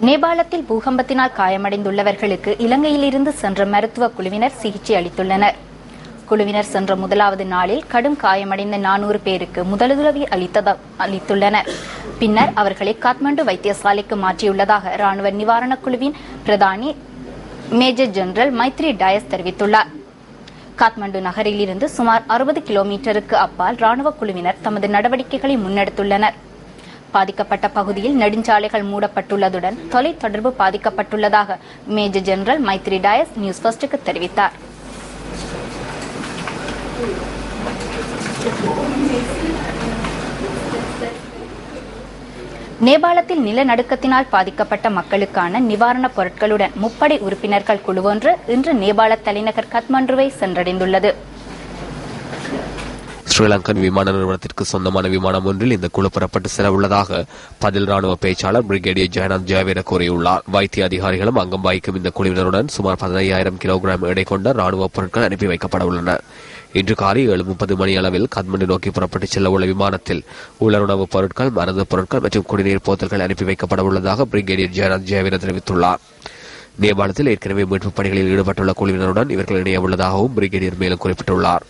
நேபாளத்தில் பூகம்பத்தினால் காயமடைந்துள்ளவர்களுக்கு இலங்கையிலிருந்து சென்ற மருத்துவ குழுவினர் சிகிச்சை அளித்துள்ளனர். குழுவினர் சென்ற முதலாவது நாளில் கடும் காயமடைந்த 400 பேருக்கு முதலுதவி அளித்துள்ளனர். பின்னர் அவர்களை காத்மண்டு வைத்தியசாலைக்கு மாற்றியுள்ளதாக ராணுவ நிவாரணக் குழுவின் பிரதானி மேஜர் ஜெனரல் மைத்ரி டயஸ் தெரிவித்துள்ளார். காத்மண்டு நகரில் இருந்து சுமார் 60 கிலோமீட்டருக்கு அப்பால் ராணுவ குழுவினர் தமது நடவடிக்கைகளை முன்னெடுத்துள்ளனர். பாதிக்கப்பட்ட பகுதியில் நெடுஞ்சாலைகள் மூடப்பட்டுள்ளதுடன் தொலைத்தொடர்பு பாதிக்கப்பட்டுள்ளதாக major general Maithri Dias news ஃபர்ஸ்டுக்கு தெரிவித்தார். நேபாளத்தில் நிலநடுக்கத்தினால் பாதிக்கப்பட்ட மக்களுக்கான நிவாரணப் பொருட்களுடன் முப்படை உறுப்பினர்கள் குழுவொன்று இன்று நேபாள தலைநகர் காத்மண்டுவை சென்றடைந்துள்ளது. ஸ்ரீலங்கன் விமான நிறுவனத்திற்கு சொந்தமான விமானம் ஒன்றில் இந்த குழு புறப்பட்டு செல்ல உள்ளதாக பதில் ராணுவ பேச்சாளர் பிரிகேடியர் ஜெயநாத் ஜெயவீர கூறியுள்ளார். வைத்திய அதிகாரிகளும் அங்கம் வகிக்கும் இந்த குழுவினருடன் சுமார் 15,000 கிலோகிராம் எடை கொண்ட ராணுவ பொருட்கள் அனுப்பி வைக்கப்பட உள்ளன. இன்று காலை 7:30 மணி அளவில் காத்மண்டு நோக்கி புறப்பட்டு செல்ல உள்ள விமானத்தில் உலருணவுப் பொருட்கள், மருந்து பொருட்கள் மற்றும் குடிநீர் போத்தல்கள் அனுப்பி வைக்கப்பட உள்ளதாக பிரிகேடியர் ஜெயநாத் ஜெயவீர தெரிவித்துள்ளார். நேபாளத்தில் ஏற்கனவே மீட்புப் பணிகளில் ஈடுபட்டுள்ள குழுவினருடன் இவர்கள் இணைய உள்ளதாகவும் பிரிகேடியர் மேலும் குறிப்பிட்டுள்ளார்.